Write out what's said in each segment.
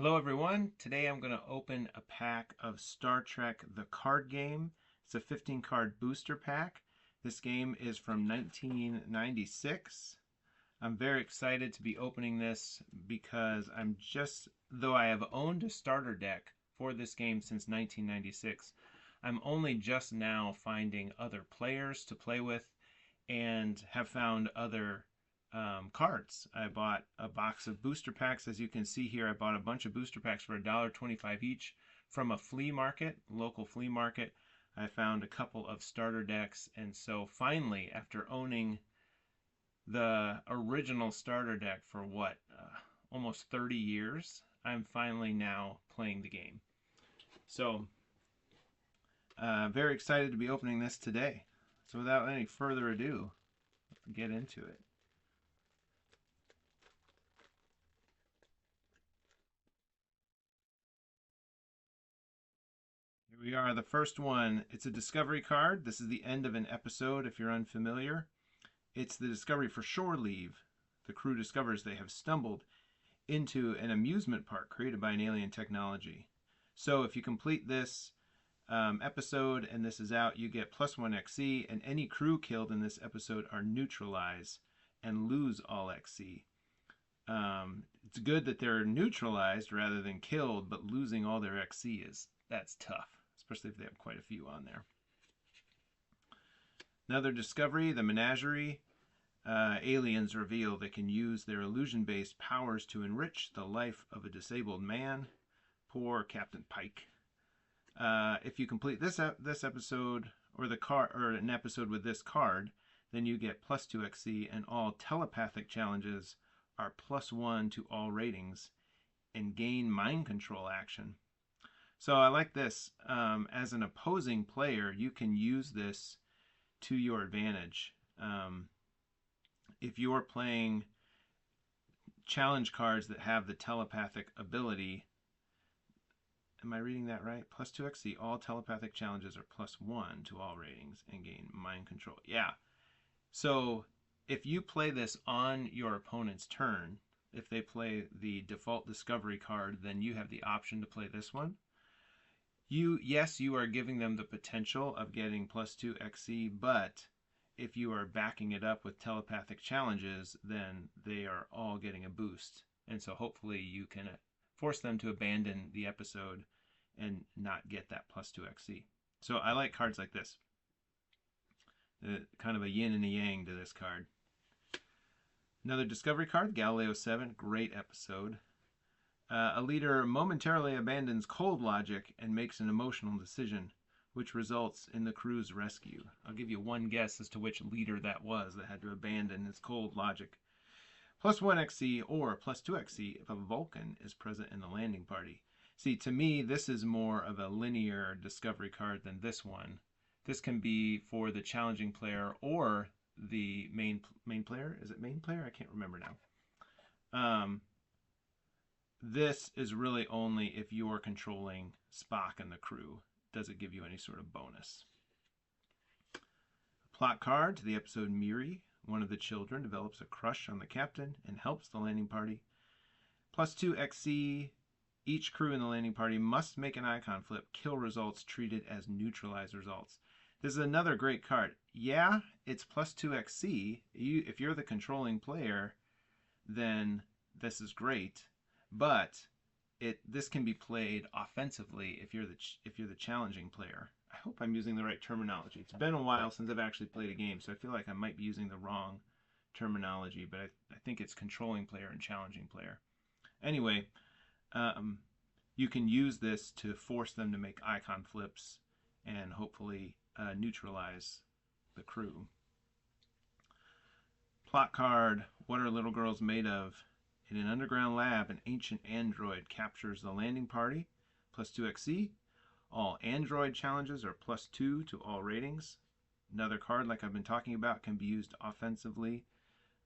Hello everyone. Today I'm going to open a pack of Star Trek the Card Game. It's a 15 card booster pack. This game is from 1996. I'm very excited to be opening this because though I have owned a starter deck for this game since 1996, I'm only just now finding other players to play with and have found other cards. I bought a box of booster packs. As you can see here, I bought a bunch of booster packs for $1.25 each from a flea market, local flea market. I found a couple of starter decks, and so finally, after owning the original starter deck for almost 30 years, I'm finally now playing the game. So, very excited to be opening this today. So without any further ado, let's get into it. Here we are, the first one. It's a discovery card. This is the end of an episode if you're unfamiliar. It's the discovery for shore leave. The crew discovers they have stumbled into an amusement park created by an alien technology. So if you complete this episode and this is out, you get +1 XC, and any crew killed in this episode are neutralized and lose all XC. It's good that they're neutralized rather than killed, but losing all their XC that's tough, especially if they have quite a few on there. Another discovery, the menagerie. Aliens reveal they can use their illusion-based powers to enrich the life of a disabled man. Poor Captain Pike. If you complete this episode or an episode with this card, then you get +2 XC, and all telepathic challenges are +1 to all ratings and gain mind control action. So I like this. As an opposing player, you can use this to your advantage. If you're playing challenge cards that have the telepathic ability, am I reading that right? +2 XC, all telepathic challenges are +1 to all ratings and gain mind control. Yeah. So if you play this on your opponent's turn, if they play the default discovery card, then you have the option to play this one. Yes, you are giving them the potential of getting +2 XC, but if you are backing it up with telepathic challenges, then they are all getting a boost. And so hopefully you can force them to abandon the episode and not get that +2 XC. So I like cards like this. Kind of a yin and a yang to this card. Another discovery card, Galileo 7, great episode. A leader momentarily abandons cold logic and makes an emotional decision, which results in the crew's rescue. I'll give you one guess as to which leader that was that had to abandon his cold logic. +1 XC or +2 XC if a Vulcan is present in the landing party. See, to me, this is more of a linear discovery card than this one. This can be for the challenging player or the main player. Is it main player? I can't remember now. This is really only if you're controlling Spock and the crew. Does it give you any sort of bonus? Plot card to the episode Miri. One of the children develops a crush on the captain and helps the landing party. +2 XC. Each crew in the landing party must make an icon flip. Kill results treated as neutralized results. This is another great card. Yeah, it's +2 XC. If you're the controlling player, then this is great. But this can be played offensively if you're the challenging player. I hope I'm using the right terminology. It's been a while since I've actually played a game, so I feel like I might be using the wrong terminology, but I think it's controlling player and challenging player. Anyway, you can use this to force them to make icon flips and hopefully neutralize the crew. Plot card, what are little girls made of? In an underground lab, an ancient android captures the landing party, +2 XC. All android challenges are +2 to all ratings. Another card, like I've been talking about, can be used offensively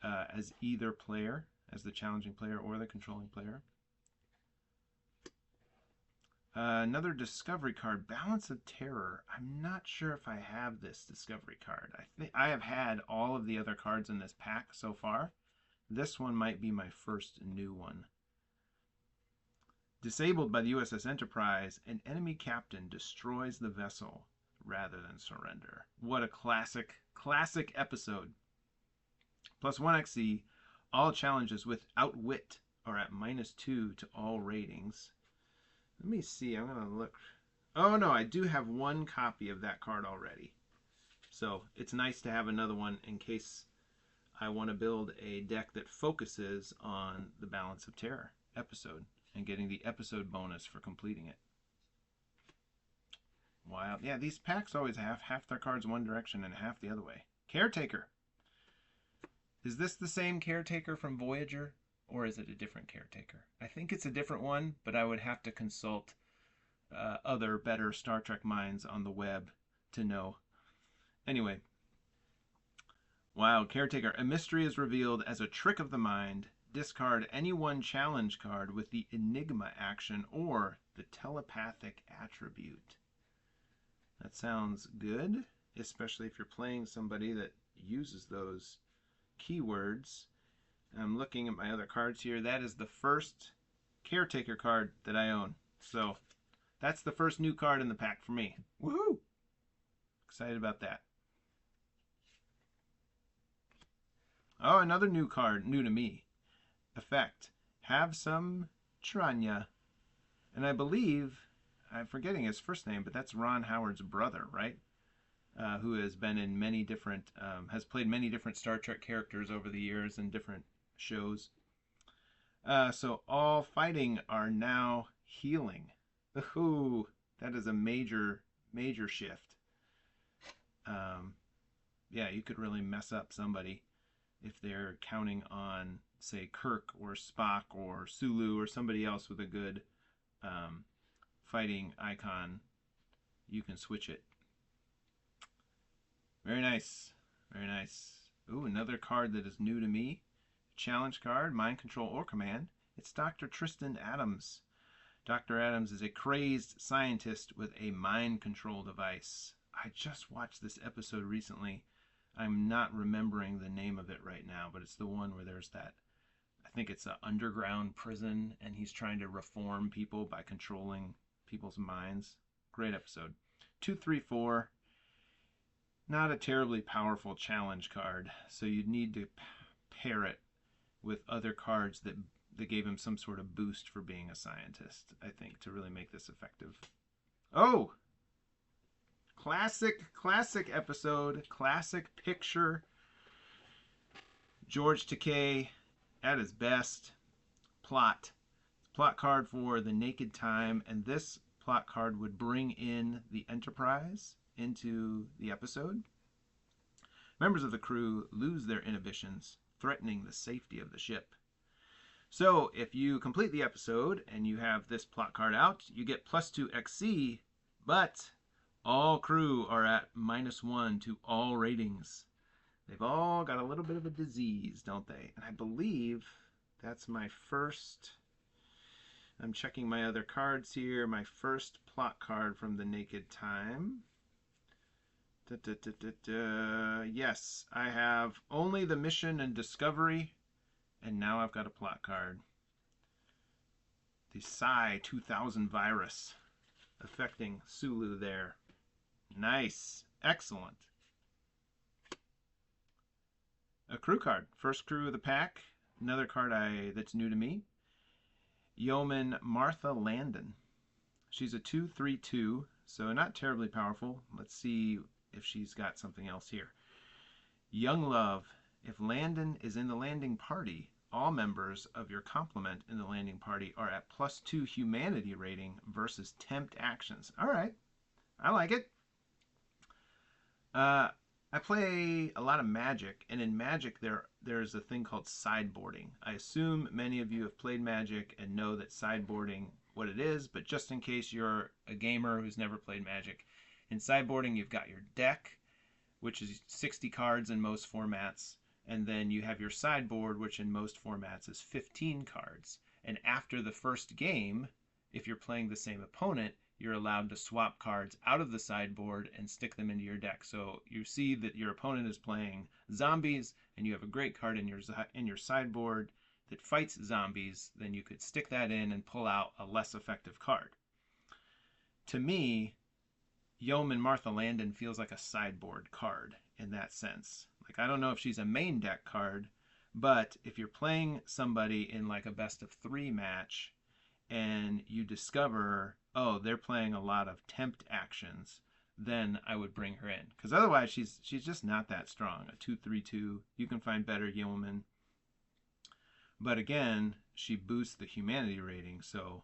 as either player, as the challenging player or the controlling player. Another discovery card, Balance of Terror. I'm not sure if I have this discovery card. I think I have had all of the other cards in this pack so far. This one might be my first new one. Disabled by the USS Enterprise, an enemy captain destroys the vessel rather than surrender. What a classic episode. Plus 1 XC. All challenges with Outwit are at -2 to all ratings. Let me see. I'm going to look. Oh, no. I do have one copy of that card already. So it's nice to have another one in case I want to build a deck that focuses on the Balance of Terror episode and getting the episode bonus for completing it. Wow. Yeah, these packs always have half their cards one direction and half the other way. Caretaker. Is this the same Caretaker from Voyager, or is it a different Caretaker? I think it's a different one, but I would have to consult other better Star Trek minds on the web to know. Anyway. Wow, Caretaker. A mystery is revealed as a trick of the mind. Discard any one challenge card with the Enigma action or the telepathic attribute. That sounds good, especially if you're playing somebody that uses those keywords. I'm looking at my other cards here. That is the first Caretaker card that I own. So that's the first new card in the pack for me. Woohoo! Excited about that. Oh, another new card, new to me. Effect. Have some Tranya. And I believe, I'm forgetting his first name, but that's Ron Howard's brother, right? Who has been in many different, has played many different Star Trek characters over the years in different shows. So all fighting are now healing. Ooh, that is a major shift. Yeah, you could really mess up somebody if they're counting on, say, Kirk or Spock or Sulu or somebody else with a good fighting icon. You can switch it. Very nice. Very nice. Ooh, another card that is new to me. Challenge card, Mind Control or Command. It's Dr. Tristan Adams. Dr. Adams is a crazed scientist with a mind control device. I just watched this episode recently. I'm not remembering the name of it right now, but it's the one where there's that, I think it's an underground prison, and he's trying to reform people by controlling people's minds. Great episode. 2, 3, 4. Not a terribly powerful challenge card, so you'd need to pair it with other cards that gave him some sort of boost for being a scientist, I think, to really make this effective. Oh! Classic episode, classic picture. George Takei at his best. Plot card for the Naked Time, and this plot card would bring in the Enterprise into the episode. Members of the crew lose their inhibitions, threatening the safety of the ship. So if you complete the episode and you have this plot card out, you get +2 XC, but all crew are at -1 to all ratings. They've all got a little bit of a disease, don't they? And I believe that's my first... I'm checking my other cards here. My first plot card from the Naked Time. Yes, I have only the mission and discovery, and now I've got a plot card. The Psi 2000 virus affecting Sulu there. Nice. Excellent. A crew card. First crew of the pack. Another card that's new to me. Yeoman Martha Landon. She's a 2/3/2, so not terribly powerful. Let's see if she's got something else here. Young Love. If Landon is in the landing party, all members of your complement in the landing party are at +2 humanity rating versus tempt actions. All right. I like it. I play a lot of Magic, and in Magic there's a thing called sideboarding. I assume many of you have played Magic and know that sideboarding what it is, but just in case you're a gamer who's never played Magic, in sideboarding you've got your deck, which is 60 cards in most formats, and then you have your sideboard, which in most formats is 15 cards. And after the first game, if you're playing the same opponent, you're allowed to swap cards out of the sideboard and stick them into your deck. So you see that your opponent is playing zombies, and you have a great card in your sideboard. that fights zombies, then you could stick that in and pull out a less effective card. To me, Yeoman Martha Landon feels like a sideboard card in that sense. Like, I don't know if she's a main deck card, but if you're playing somebody in like a best of 3 match and you discover, oh, they're playing a lot of tempt actions, then I would bring her in. Because otherwise, she's just not that strong. A 2/3/2, you can find better Yeoman. But again, she boosts the humanity rating, so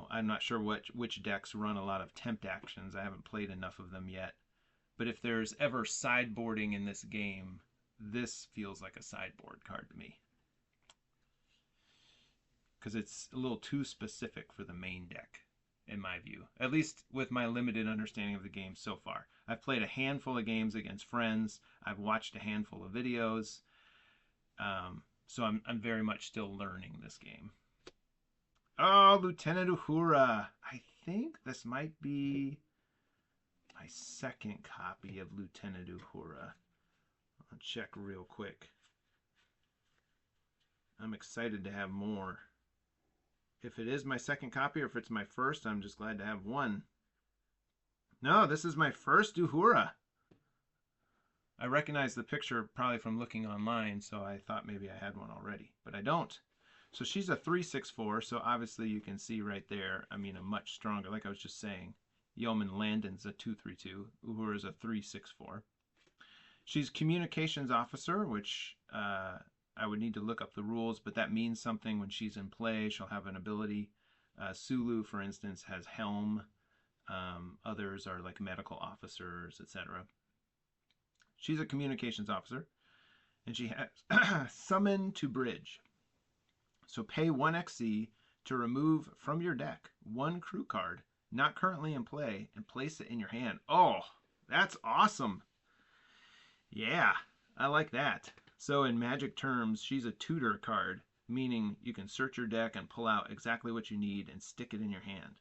I'm not sure which decks run a lot of tempt actions. I haven't played enough of them yet. But if there's ever sideboarding in this game, this feels like a sideboard card to me. Because it's a little too specific for the main deck, in my view. At least with my limited understanding of the game so far. I've played a handful of games against friends. I've watched a handful of videos. So I'm very much still learning this game. Oh, Lieutenant Uhura. I think this might be my second copy of Lieutenant Uhura. I'll check real quick. I'm excited to have more. If it is my second copy or if it's my first, I'm just glad to have one. No, this is my first Uhura. I recognize the picture probably from looking online, so I thought maybe I had one already, but I don't. So she's a 3/6/4, so obviously you can see right there, I mean, a much stronger, like I was just saying, Yeoman Landon's a 2/3/2, Uhura's a 3/6/4. She's Communications Officer, which I would need to look up the rules, but that means something when she's in play. She'll have an ability. Sulu, for instance, has Helm. Others are like medical officers, etc. She's a Communications Officer, and she has Summon to Bridge. So pay 1 XC to remove from your deck 1 crew card not currently in play and place it in your hand. Oh, that's awesome. Yeah, I like that. So in Magic terms, she's a tutor card, meaning you can search your deck and pull out exactly what you need and stick it in your hand.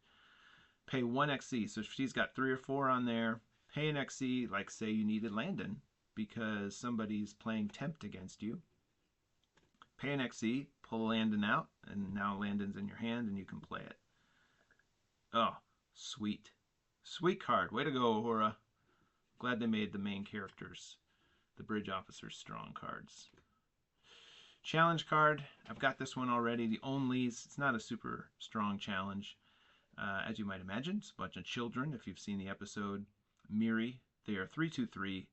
Pay 1 XC. So if she's got 3 or 4 on there, pay an XC, like say you needed Landon because somebody's playing Tempt against you. Pay an XC, pull Landon out, and now Landon's in your hand and you can play it. Oh, sweet. Sweet card. Way to go, Uhura. Glad they made the main characters, the bridge officers, strong cards. Challenge card. I've got this one already. The Onlys. It's not a super strong challenge, as you might imagine. It's a bunch of children. If you've seen the episode Miri, they are 3/2/3.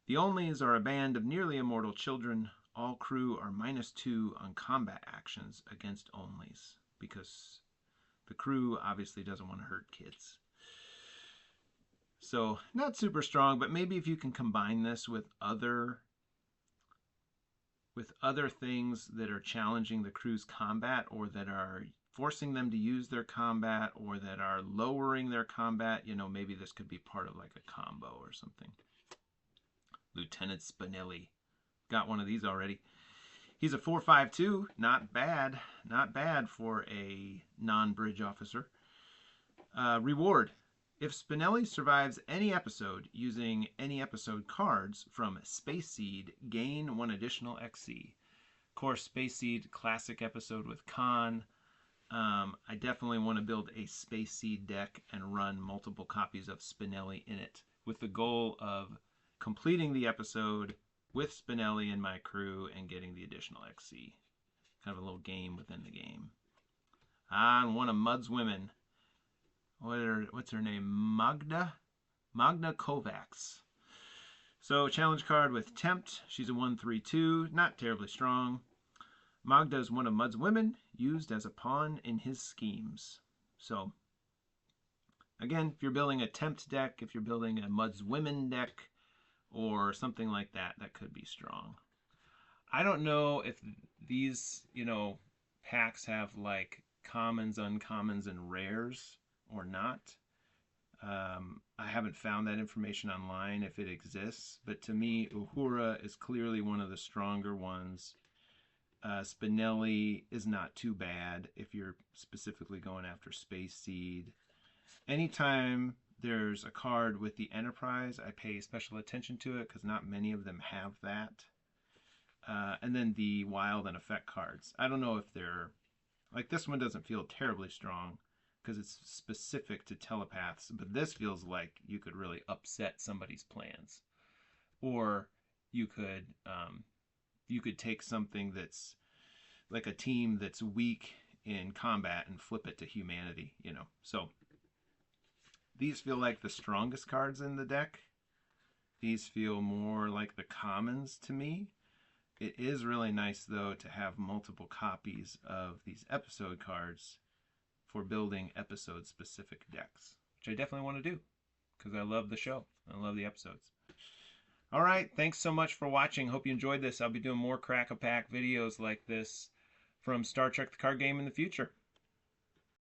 The Onlys are a band of nearly immortal children. All crew are -2 on combat actions against Onlys because the crew obviously doesn't want to hurt kids. So not super strong, but maybe if you can combine this with other things that are challenging the crew's combat or that are forcing them to use their combat or that are lowering their combat, maybe this could be part of like a combo or something. Lieutenant Spinelli. Got one of these already. He's a 4/5/2. Not bad. Not bad for a non-bridge officer. Reward. If Spinelli survives any episode using any episode cards from Space Seed, gain 1 additional XC. Of course, Space Seed, classic episode with Khan. I definitely want to build a Space Seed deck and run multiple copies of Spinelli in it with the goal of completing the episode with Spinelli and my crew and getting the additional XC. Kind of a little game within the game. And one of Mud's women. What's her name? Magda Kovacs. So challenge card with Tempt. She's a 1/3/2. Not terribly strong. Magda is one of Mud's women, used as a pawn in his schemes. So again, if you're building a Tempt deck, if you're building a Mud's women deck, or something like that, that could be strong. I don't know if these, packs have like commons, uncommons, and rares or not. I haven't found that information online if it exists, but to me, Uhura is clearly one of the stronger ones. Spinelli is not too bad if you're specifically going after Space Seed. Anytime there's a card with the Enterprise, I pay special attention to it because not many of them have that. And then the wild and effect cards. I don't know if they're like this one doesn't feel terribly strong because it's specific to telepaths, but this feels like you could really upset somebody's plans, or you could you could take something that's like a team that's weak in combat and flip it to humanity, you know. So these feel like the strongest cards in the deck. These feel more like the commons to me. It is really nice, though, to have multiple copies of these episode cards for building episode-specific decks, which I definitely want to do because I love the show. I love the episodes. All right, thanks so much for watching. Hope you enjoyed this. I'll be doing more Crack-A-Pack videos like this from Star Trek the Card Game in the future.